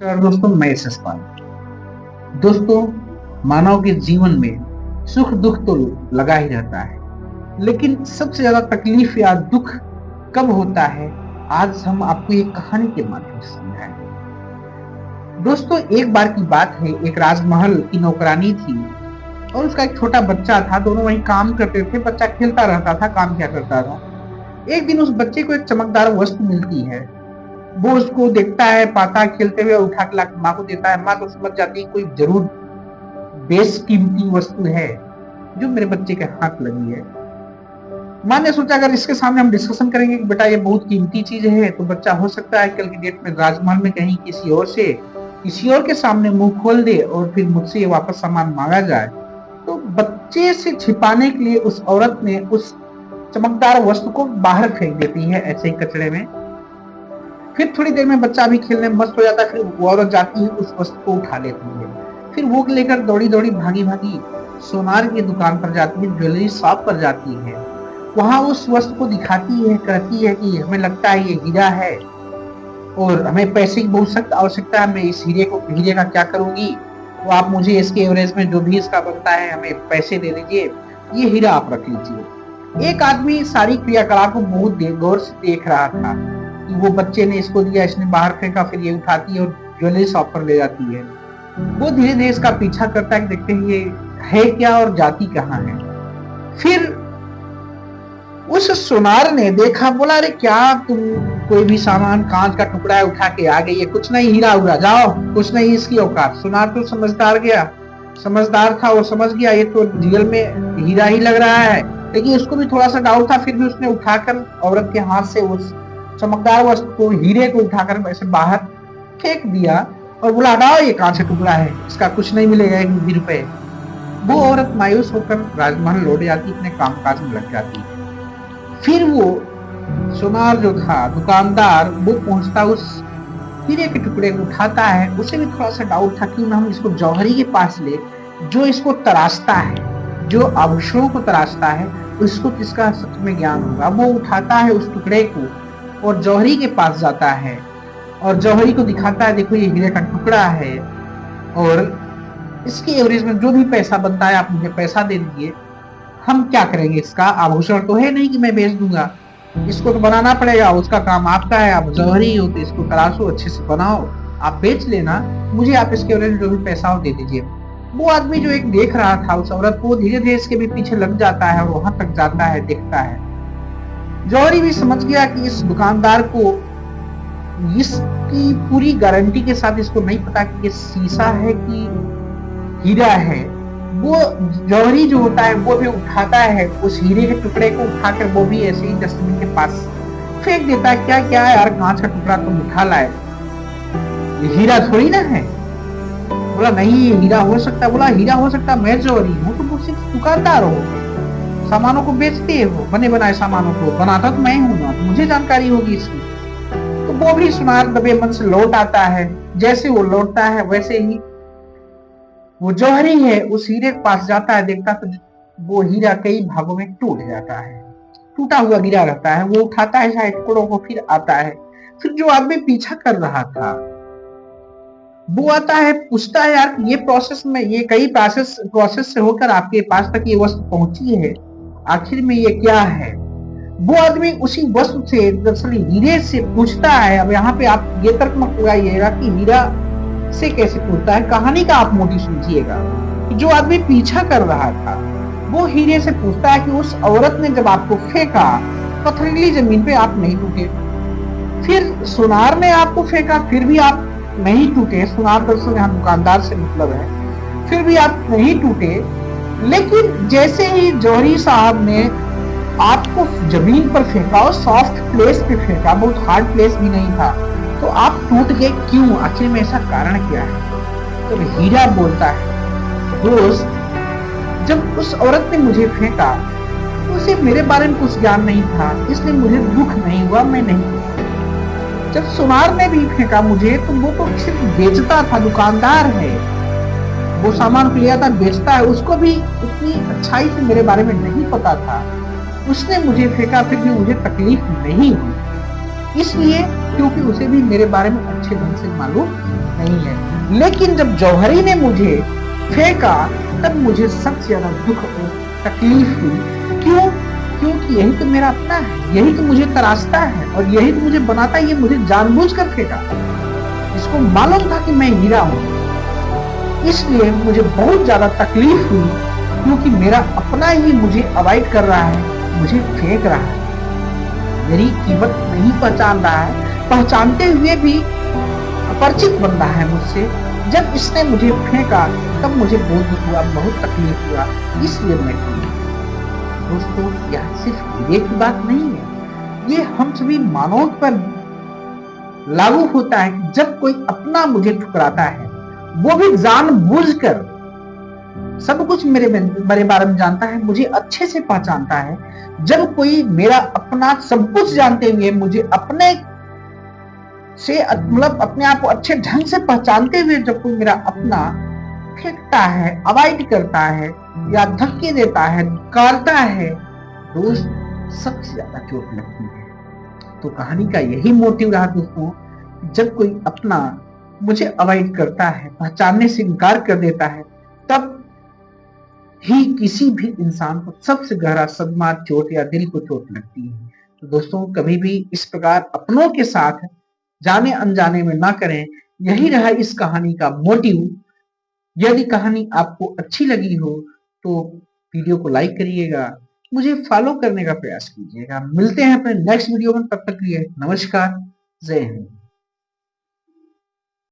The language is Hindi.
नमस्कार दोस्तों, मैं यशस्पाल। दोस्तों, मानव के जीवन में सुख दुख तो लगा ही रहता है, लेकिन सबसे ज्यादा तकलीफ या दुख कब होता है, आज हम आपको एक कहानी के माध्यम से समझाएंगे। दोस्तों, एक बार की बात है, एक राजमहल की नौकरानी थी और उसका एक छोटा बच्चा था। दोनों वहीं काम करते थे। बच्चा खेलता रहता था, काम क्या करता था। एक दिन उस बच्चे को एक चमकदार वस्तु मिलती है। वो उसको देखता है, पाता है खेलते हुए, उठा के लाके माँ को देता है। माँ तो समझ जाती है कोई जरूर बेशकीमती वस्तु है जो मेरे बच्चे के हाथ लगी है। माँ ने सोचा अगर इसके सामने हम डिस्कशन करेंगे कि बेटा ये बहुत कीमती चीज है, तो बच्चा हो सकता है कल की डेट में राजमहल में कहीं किसी और के सामने मुंह खोल दे और फिर मुझसे ये वापस सामान मांगा जाए। तो बच्चे से छिपाने के लिए उस औरत ने उस चमकदार वस्तु को बाहर फेंक देती है, ऐसे ही कचड़े में। फिर थोड़ी देर में बच्चा भी खेलने में मस्त हो जाता है। फिर वो औरत जाती है, उस वस्तु को उठा लेती है। फिर वो लेकर दौड़ी दौड़ी भागी भागी सोनार की दुकान पर जाती है, ज्वेलरी शॉप पर जाती है। वहां उस वस्तु को दिखाती है, कहती है कि हमें लगता है ये हीरा है और हमें पैसे की बहुत सख्त आवश्यकता है। मैं इस हीरे का क्या करूंगी, तो आप मुझे इसके एवरेज में जो भी इसका बनता है हमें पैसे दे दीजिए, ये हीरा आप रख लीजिए। एक आदमी सारी क्रियाकलाप को बहुत गौर से देख रहा था कि वो बच्चे ने इसको दिया, इसने बाहर फेंका, फिर ये उठाती है और ज्वेलरी शॉप पर ले जाती है। वो धीरे धीरे इसका पीछा करता है कि देखते हैं ये है क्या और जाती कहाँ है। फिर उस सुनार ने देखा, बोला अरे क्या तुम कोई भी सामान, कांच का टुकड़ा है उठा के आ गई है, कुछ नहीं हीरा उड़ा, जाओ, कुछ नहीं इसकी औकात। सुनार तो समझदार था, वो समझ गया ये तो रियल में हीरा ही लग रहा है। लेकिन उसको भी थोड़ा सा डाउट था, फिर भी उसने उठाकर औरत के हाथ से उस चमकदार वस्तु को, हीरे को उठाकर वैसे बाहर फेंक दिया और बोला हटाओ, ये कांच का टुकड़ा है, इसका कुछ नहीं मिलेगा, 1 भी रुपए। वो औरत मायूस होकर राजमहल लौट जाती, अपने कामकाज में लग जाती है। फिर वो सुनार जो था, दुकानदार, वो पहुंचता, उस हीरे के टुकड़े को उठाता है। उसे भी थोड़ा सा डाउट था कि हम इसको जौहरी के पास ले, जो इसको तराशता है, जो आभूषणों को तराशता है, उसको किसका सच में ज्ञान होगा। वो उठाता है उस टुकड़े को और जौहरी के पास जाता है और जौहरी को दिखाता है, देखो ये हीरे का टुकड़ा है और इसके एवरेज में जो भी पैसा बनता है आप मुझे पैसा दे दीजिए। हम क्या करेंगे, इसका आभूषण तो है नहीं कि मैं बेच दूंगा, इसको तो बनाना पड़ेगा, उसका काम आपका है, आप जौहरी हो तो इसको तराशो, अच्छे से बनाओ, आप बेच लेना, मुझे आप इसके एवरेज में जो भी पैसा हो दे दीजिए। वो आदमी जो एक देख रहा था उस औरत को, धीरे धीरे इसके भी पीछे लग जाता है और वहां तक जाता है, देखता है। जौहरी भी समझ गया कि इस दुकानदार को इसकी पूरी गारंटी के साथ इसको नहीं पता कि ये शीशा है कि हीरा है। वो जौहरी जो होता है वो भी उठाता है उस हीरे के टुकड़े को, उठाकर वो भी ऐसे ही डस्टबिन के पास फेंक देता है। क्या क्या है यार, कांच का टुकड़ा तुम उठा लाए, ये हीरा थोड़ी ना है। बोला नहीं, ये हीरा हो सकता। बोला हीरा हो सकता, मैं जौहरी हूँ, तुम सिर्फ दुकानदार हो, सामानों को बेचते हो, बने बनाए सामानों को, बनाता तो मैं हूं ना, तो मुझे जानकारी होगी इसकी। तो वो भी सुनार दबे मन से लौट आता है। जैसे वो लौटता है वैसे ही वो जौहरी है उस हीरे के पास जाता है, देखता तो वो हीरा कई भागों में टूट जाता है, टूटा हुआ गिरा रहता है। वो उठाता है सारे टुकड़ों को, फिर आता है। फिर जो आदमी पीछा कर रहा था वो आता है, पूछता है यार ये प्रोसेस में, ये कई प्रोसेस से होकर आपके पास तक ये वस्तु पहुंची है, आखिर में ये क्या है। वो आदमी उसी वस्तु से, दरअसल हीरे से पूछता है। अब यहाँ पे आप ये तर्क मत लगाइएगा कि हीरा से कैसे पूछता है, कहानी का आप मोटिव समझिएगा। जो आदमी पीछा कर रहा था वो हीरे से पूछता है कि उस औरत ने जब आपको फेंका, पथरीली जमीन पे आप नहीं टूटे, फिर सुनार ने आपको फेंका, फिर भी आप नहीं टूटे। सुनार दरअसल यहाँ दुकानदार से मतलब है, फिर भी आप नहीं टूटे। लेकिन जैसे ही जौहरी साहब ने आपको जमीन पर फेंका और सॉफ्ट प्लेस पे फेंका, बहुत हार्ड प्लेस भी नहीं था, तो आप टूट गए। क्यों, आखिर में ऐसा कारण क्या है। तो हीरा बोलता है, दोस्त, जब उस औरत ने मुझे फेंका तो उसे मेरे बारे में कुछ ज्ञान नहीं था, इसलिए मुझे दुख नहीं हुआ, मैं नहीं। जब सुनार ने भी फेंका मुझे, तो वो तो सिर्फ बेचता था, दुकानदार है, वो सामान को लिया था, बेचता है, उसको भी उतनी अच्छाई से मेरे बारे में नहीं पता था। उसने मुझे फेंका, फिर भी मुझे तकलीफ नहीं हुई, इसलिए क्योंकि उसे भी मेरे बारे में अच्छे ढंग से मालूम नहीं है। लेकिन जब जौहरी ने मुझे फेंका तब मुझे सबसे ज्यादा दुख और तकलीफ हुई। क्यों? क्योंकि यही तो मेरा अपना है, यही तो मुझे तराशता है और यही तो मुझे बनाता है। ये मुझे जानबूझकर फेंका, इसको मालूम था कि मैं हीरा हूं, इसलिए मुझे बहुत ज्यादा तकलीफ हुई क्योंकि मेरा अपना ही मुझे अवॉइड कर रहा है, मुझे फेंक रहा है, मेरी कीमत नहीं पहचान रहा है, पहचानते हुए भी अपरिचित बन रहा है मुझसे। जब इसने मुझे फेंका तब मुझे बहुत दुख हुआ, बहुत तकलीफ हुआ, इसलिए मैं टूटा। दोस्तों, यह सिर्फ हीरे की बात नहीं है, ये हम सभी मानव पर लागू होता है कि जब कोई अपना मुझे ठुकराता है, वो भी जानबूझकर, सब कुछ मेरे बारे में जानता है, मुझे अच्छे से पहचानता है। जब कोई मेरा अपना सब कुछ जानते हुए मुझे अपने से मतलब अपने आप को अच्छे ढंग से पहचानते हुए जब कोई मेरा अपना फेंकता है, अवॉइड करता है या धक्के देता है, कारता है, दोस्त, सबसे ज्यादा चोट लगती है। तो कहानी का यही मोटिव रहा दोस्तों, जब कोई अपना मुझे अवॉइड करता है, पहचानने से इनकार कर देता है, तब ही किसी भी इंसान को सबसे गहरा सदमा, चोट या दिल को चोट लगती है। तो दोस्तों, कभी भी इस प्रकार अपनों के साथ जाने अनजाने में ना करें। यही रहा इस कहानी का मोटिव। यदि कहानी आपको अच्छी लगी हो तो वीडियो को लाइक करिएगा, मुझे फॉलो करने का प्रयास कीजिएगा। मिलते हैं अपने नेक्स्ट वीडियो में, तब तक के लिए नमस्कार, जय हिंद।